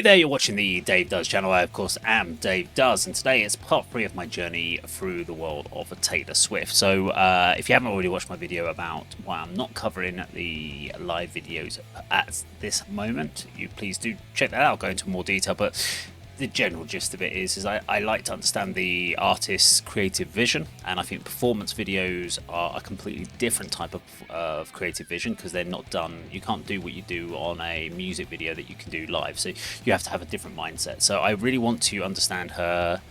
Hey there, you're watching the Dave Does channel. I, of course, am Dave Does, and today it's part 3 of my journey through the world of Taylor Swift. So, if you haven't already watched my video about why I'm not covering the live videos at this moment, you please do check that out. I'll go into more detail, but the general gist of it is I like to understand the artist's creative vision, and I think performance videos are a completely different type of creative vision, because they're not done, you can't do what you do on a music video that you can do live, so you have to have a different mindset. So I really want to understand her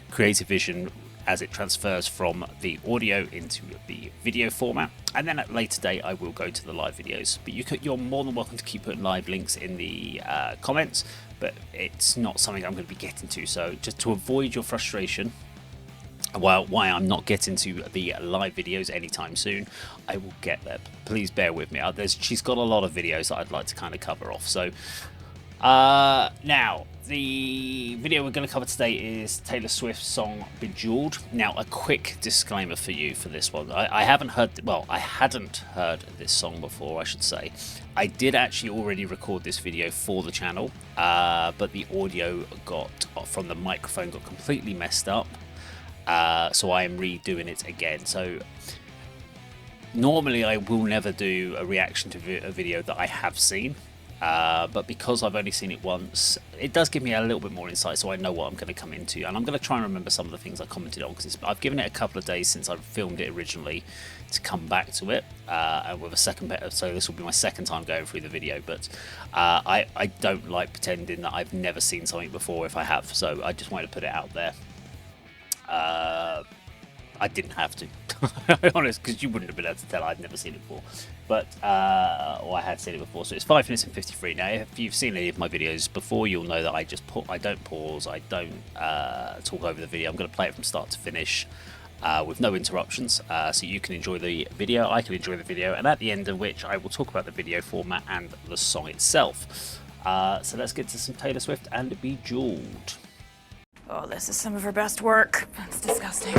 creative vision as it transfers from the audio into the video format, and then at a later date I will go to the live videos. But you're more than welcome to keep putting live links in the comments, but it's not something I'm going to be getting to. So just to avoid your frustration why I'm not getting to the live videos anytime soon, I will get there. Please bear with me. She's got a lot of videos that I'd like to kind of cover off. So now, the video we're going to cover today is Taylor Swift's song Bejeweled. Now, a quick disclaimer for you for this one. I hadn't heard this song before, I should say. I did actually already record this video for the channel, but the audio from the microphone got completely messed up, so I am redoing it again. So normally I will never do a reaction to a video that I have seen. But because I've only seen it once, it does give me a little bit more insight, so I know what I'm going to come into, and I'm going to try and remember some of the things I commented on, because I've given it a couple of days since I filmed it originally to come back to it, and with a second bit, so this will be my second time going through the video. But I don't like pretending that I've never seen something before if I have, so I just wanted to put it out there. I didn't have to, honest, because you wouldn't have been able to tell I'd never seen it before, but or I had seen it before. So it's 5 minutes and 53. Now, if you've seen any of my videos before, you'll know that I don't pause, I don't talk over the video. I'm going to play it from start to finish with no interruptions, so you can enjoy the video, I can enjoy the video, and at the end of which I will talk about the video format and the song itself. So let's get to some Taylor Swift and Bejeweled. Oh, this is some of her best work. That's disgusting.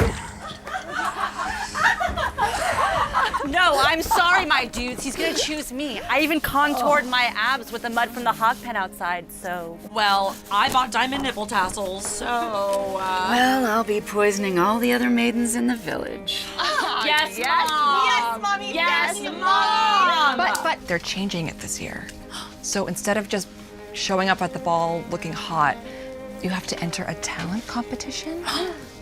No, I'm sorry, my dudes. He's gonna choose me. I even contoured my abs with the mud from the hog pen outside, so... Well, I bought diamond nipple tassels, so, Well, I'll be poisoning all the other maidens in the village. Yes, yes, Mom! yes, Mommy! Yes, Yes, Mom! But they're changing it this year. So instead of just showing up at the ball looking hot, you have to enter a talent competition.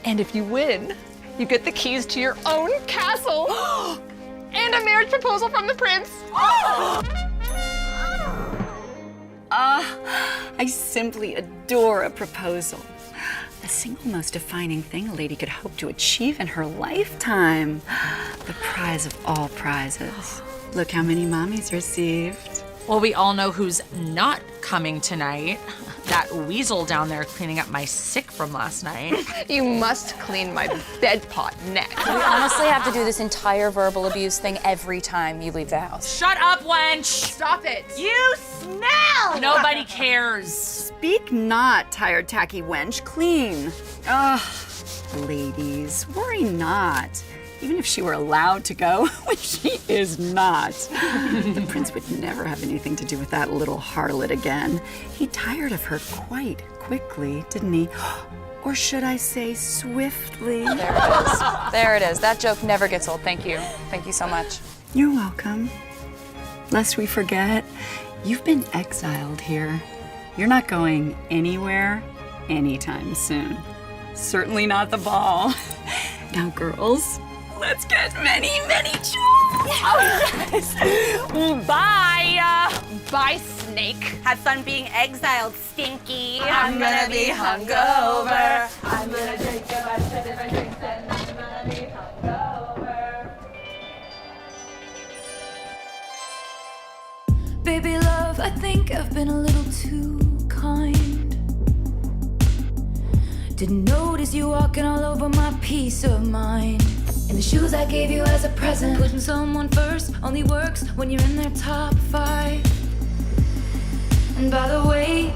And if you win, you get the keys to your own castle and a marriage proposal from the prince. I simply adore a proposal. The single most defining thing a lady could hope to achieve in her lifetime. The prize of all prizes. Look how many mommies received. Well, we all know who's not coming tonight. That weasel down there cleaning up my sick from last night. You must clean my bed pot next. We honestly have to do this entire verbal abuse thing every time you leave the house. Shut up, wench! Stop it. You smell! Nobody cares. Speak not, tired, tacky wench. Clean. Ugh, ladies, worry not. Even if she were allowed to go, which she is not. The prince would never have anything to do with that little harlot again. He tired of her quite quickly, didn't he? Or should I say swiftly? There it is. There it is. That joke never gets old. Thank you. Thank you so much. You're welcome. Lest we forget, you've been exiled here. You're not going anywhere anytime soon. Certainly not the ball. Now, girls, let's get many, many joys. Bye! Bye, snake. Have fun being exiled, stinky. I'm gonna be hungover. I'm gonna drink a bunch of different drinks and I'm gonna be hungover. Baby love, I think I've been a little too kind. Didn't notice you walking all over my peace of mind. And the shoes I gave you as a present. Putting someone first only works when you're in their top 5. And by the way,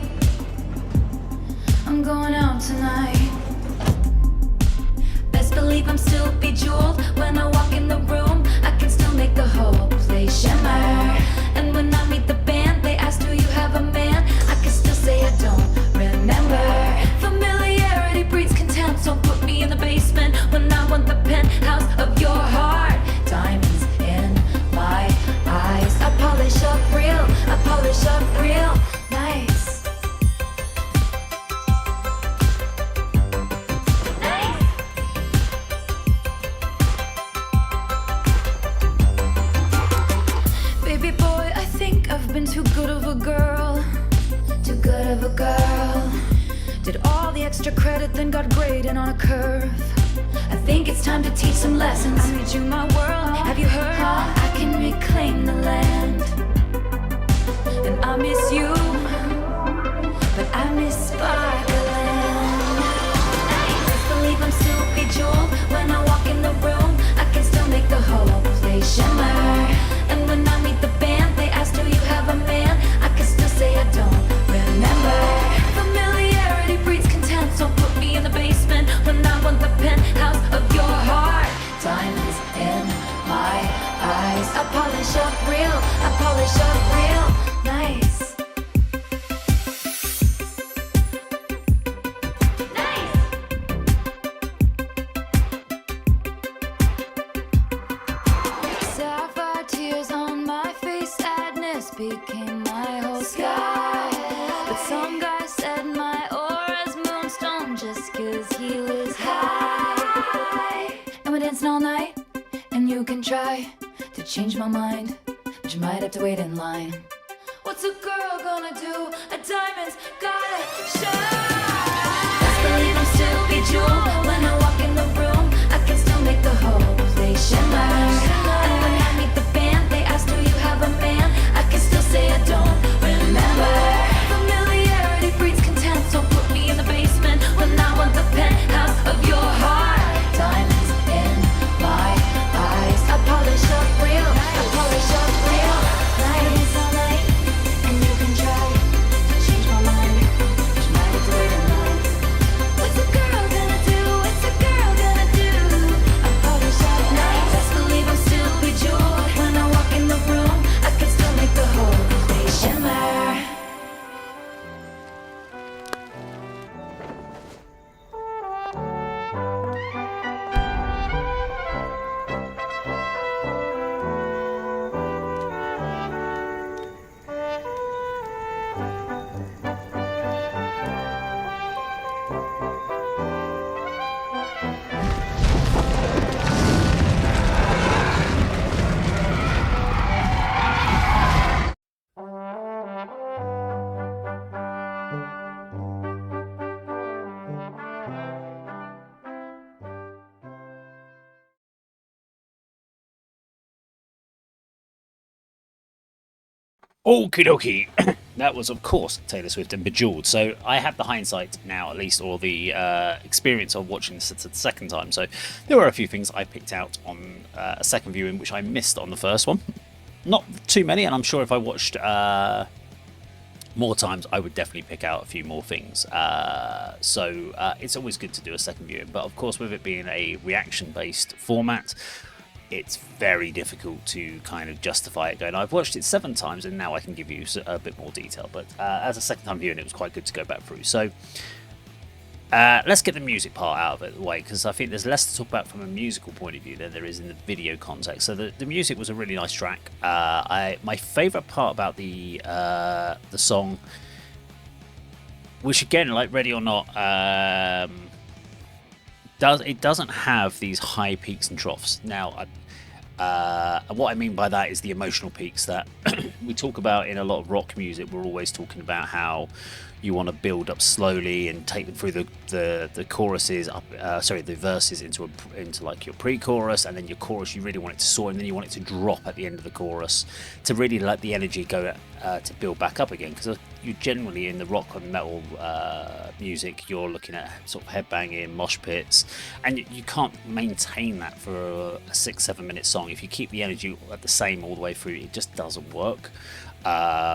I'm going out tonight. Best believe I'm still bejeweled. When I walk in the room, I can still make the whole place shimmer. And when I meet the band, they ask, do you have a man? I can still say I don't. too good of a girl. Too good of a girl. Did all the extra credit, then got graded on a curve. I think it's time to teach some lessons. I made you my world. Have you heard? I can reclaim the land. And I miss you, but I miss Sparkland. Best believe I'm still bejeweled. When I walk in the room, I can still make the whole place shimmer. And when I meet the band, they ask, do you have a man? I can still say I don't remember. Familiarity breeds contempt, so put me in the basement when I want the penthouse of your heart. Diamonds in my eyes. I polish up real, I polish up real nice. Nice. Sapphire tears on my face, sadness became my whole sky. But some guy said my aura's moonstone just 'cause he was high. And we're dancing all night, and you can try to change my mind, but you might have to wait in line. What's a girl gonna do? A diamond's gotta shine. Best believe I'm still bejeweled. When I walk in the room, I can still make the whole place shimmer. And when I meet the band, they ask, do you have a man? I can still say I don't remember. Familiarity breeds contempt, so put me in the basement when I want the penthouse of your heart. Diamonds in my eyes. I polish up real, I polish up real nice. All night, and you can try to change my mind, but you might have to wait in line. What's a girl gonna do? What's a girl gonna do? I polish up nice. Best believe I'm still bejeweled. When I walk in the room, I can still make the whole place shimmer. Okie dokie. That was, of course, Taylor Swift and Bejeweled. So I have the hindsight now, at least, or the experience of watching this the second time. So there were a few things I picked out on a second viewing which I missed on the first one. Not too many, and I'm sure if I watched more times, I would definitely pick out a few more things. So it's always good to do a second viewing. But of course, with it being a reaction-based format, it's very difficult to kind of justify it going, I've watched it 7 times and now I can give you a bit more detail. But as a second time viewing, it was quite good to go back through. So let's get the music part out of it the way, because I think there's less to talk about from a musical point of view than there is in the video context. So the music was a really nice track. My favourite part about the song, which again, like Ready or Not, it doesn't have these high peaks and troughs. Now, what I mean by that is the emotional peaks that we talk about in a lot of rock music. We're always talking about how you want to build up slowly and take them through the choruses up, the verses into like your pre-chorus, and then your chorus you really want it to soar, and then you want it to drop at the end of the chorus to really let the energy go to build back up again. Because you generally in the rock and metal music, you're looking at sort of headbanging, mosh pits, and you can't maintain that for a 6-7 minute song. If you keep the energy at the same all the way through, it just doesn't work.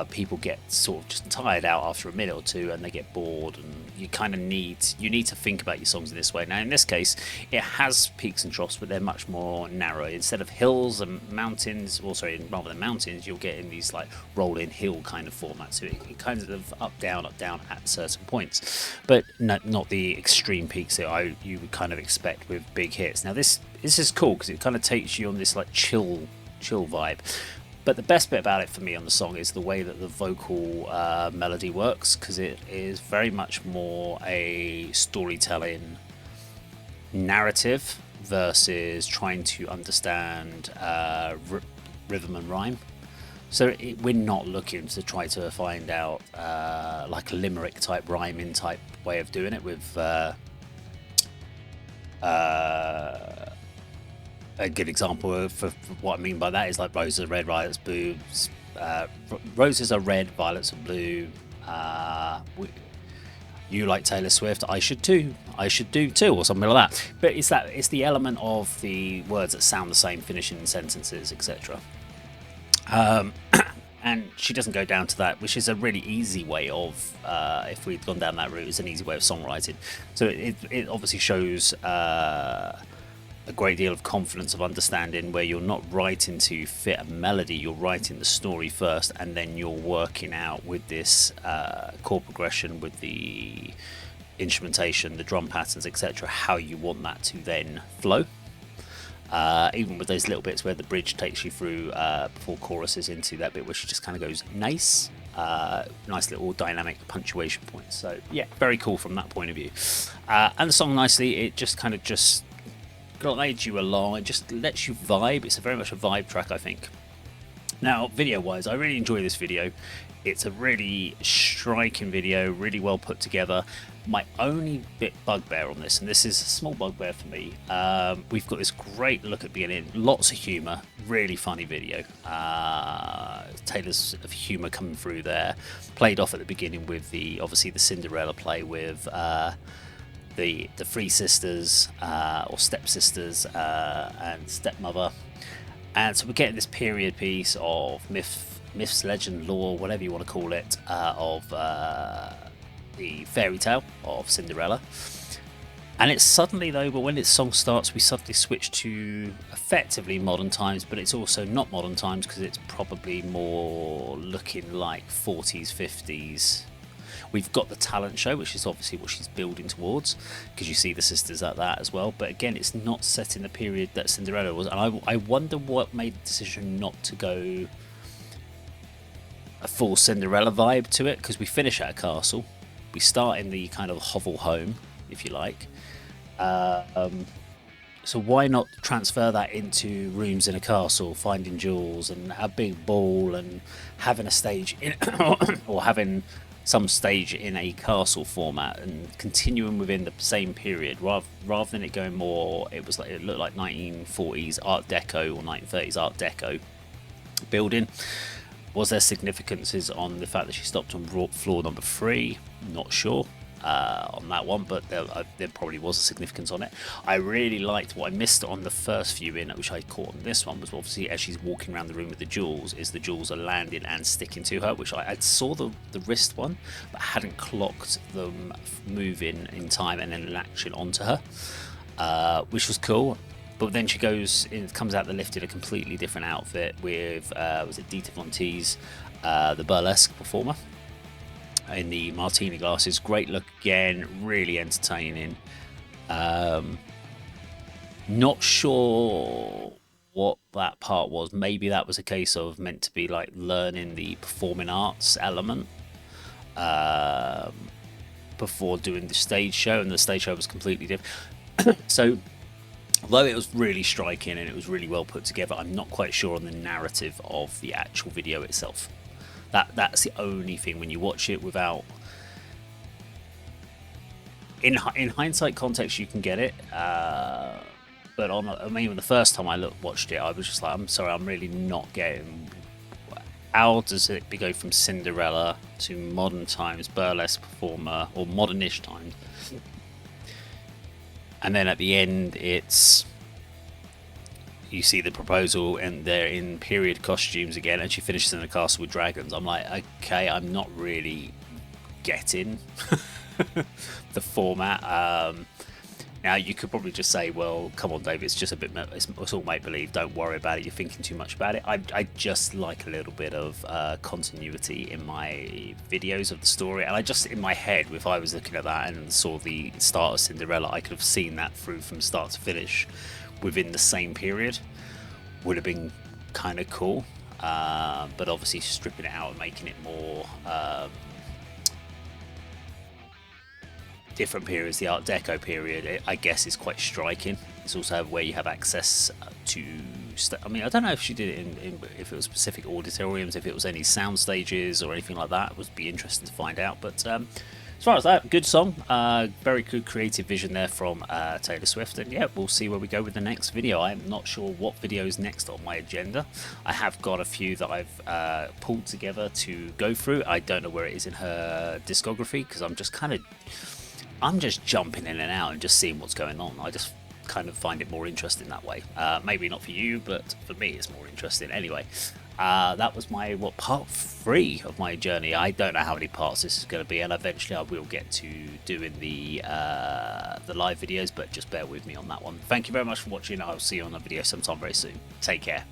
People get sort of just tired out after a minute or two, and they get bored, and you kind of need to think about your songs in this way. Now in this case, it has peaks and troughs, but they're much more narrow. Instead of hills and mountains, rather than mountains, you'll get in these like rolling hill kind of format. So it kind of up down at certain points, but not the extreme peaks that you would kind of expect with big hits. Now this is cool because it kind of takes you on this like chill vibe. But the best bit about it for me on the song is the way that the vocal melody works, because it is very much more a storytelling narrative versus trying to understand rhythm and rhyme. So we're not looking to try to find out like a limerick type rhyming type way of doing it with a good example of what I mean by that is like roses are red, violets blue. Roses are red, violets are blue. You like Taylor Swift, I should too. I should do too, or something like that. But it's the element of the words that sound the same, finishing sentences, etc. And she doesn't go down to that, which is a really easy way of, if we'd gone down that route, it's an easy way of songwriting. So it obviously shows a great deal of confidence of understanding where you're not writing to fit a melody, you're writing the story first, and then you're working out with this chord progression, with the instrumentation, the drum patterns, etc., how you want that to then flow. Even with those little bits where the bridge takes you through before choruses into that bit where she just kind of goes nice, nice little dynamic punctuation points. So yeah, very cool from that point of view. And the song nicely, it just kind of just glides you along, it just lets you vibe. It's very much a vibe track, I think. Now, video wise, I really enjoy this video. It's a really striking video, really well put together. My only bit bugbear on this, and this is a small bugbear for me, we've got this great look at the beginning, lots of humour, really funny video. Taylor's of humour coming through there, played off at the beginning with obviously the Cinderella play with the three sisters or stepsisters and stepmother, and so we're getting this period piece of myths, legend, lore, whatever you want to call it, of the fairy tale of Cinderella. And it's suddenly though, but when its song starts, we suddenly switch to effectively modern times, but it's also not modern times because it's probably more looking like 40s, 50s. We've got the talent show, which is obviously what she's building towards, because you see the sisters at that as well. But again, it's not set in the period that Cinderella was, and I wonder what made the decision not to go a full Cinderella vibe to it, because we finish at a castle, we start in the kind of hovel home, if you like. So why not transfer that into rooms in a castle, finding jewels, and a big ball, and having a stage in, or having some stage in a castle format, and continuing within the same period, rather than it going more. It looked like 1940s Art Deco or 1930s Art Deco building. Was there significances on the fact that she stopped on floor number 3? Not sure on that one, but there probably was a significance on it. I really liked what I missed on the first viewing, which I caught on this one, was obviously as she's walking around the room with the jewels, is the jewels are landing and sticking to her, which I saw the wrist one, but hadn't clocked them moving in time and then latching onto her, which was cool. But then she comes out the lift in a completely different outfit with, was it Dita Von Teese, the burlesque performer, in the martini glasses. Great look again, really entertaining. Not sure what that part was. Maybe that was a case of meant to be like learning the performing arts element before doing the stage show, and the stage show was completely different. So although it was really striking and it was really well put together, I'm not quite sure on the narrative of the actual video itself. That's the only thing when you watch it without... In hindsight context, you can get it. But the first time I watched it, I was just like, I'm sorry, I'm really not getting... How does it go from Cinderella to modern times, burlesque performer, or modernish times? And then at the end, you see the proposal and they're in period costumes again, and she finishes in a castle with dragons. I'm like, okay, I'm not really getting the format. Now you could probably just say, well, come on, Dave, it's just a bit, it's all make-believe, don't worry about it, you're thinking too much about it. I just like a little bit of continuity in my videos of the story, and I just, in my head, if I was looking at that and saw the start of Cinderella, I could have seen that through from start to finish within the same period. Would have been kind of cool, but obviously stripping it out and making it more different periods, the Art Deco period, I guess is quite striking. It's also where you have access to. I mean, I don't know if she did it in if it was specific auditoriums, if it was any sound stages or anything like that. It would be interesting to find out. But as far as that, good song, very good creative vision there from Taylor Swift, and yeah, we'll see where we go with the next video. I'm not sure what video is next on my agenda. I have got a few that I've pulled together to go through. I don't know where it is in her discography because I'm just jumping in and out and just seeing what's going on. I just kind of find it more interesting that way. Maybe not for you, but for me it's more interesting anyway. That was my part 3 of my journey. I don't know how many parts this is going to be, and eventually I will get to doing the live videos, but just bear with me on that one. Thank you very much for watching. I'll see you on a video sometime very soon. Take care.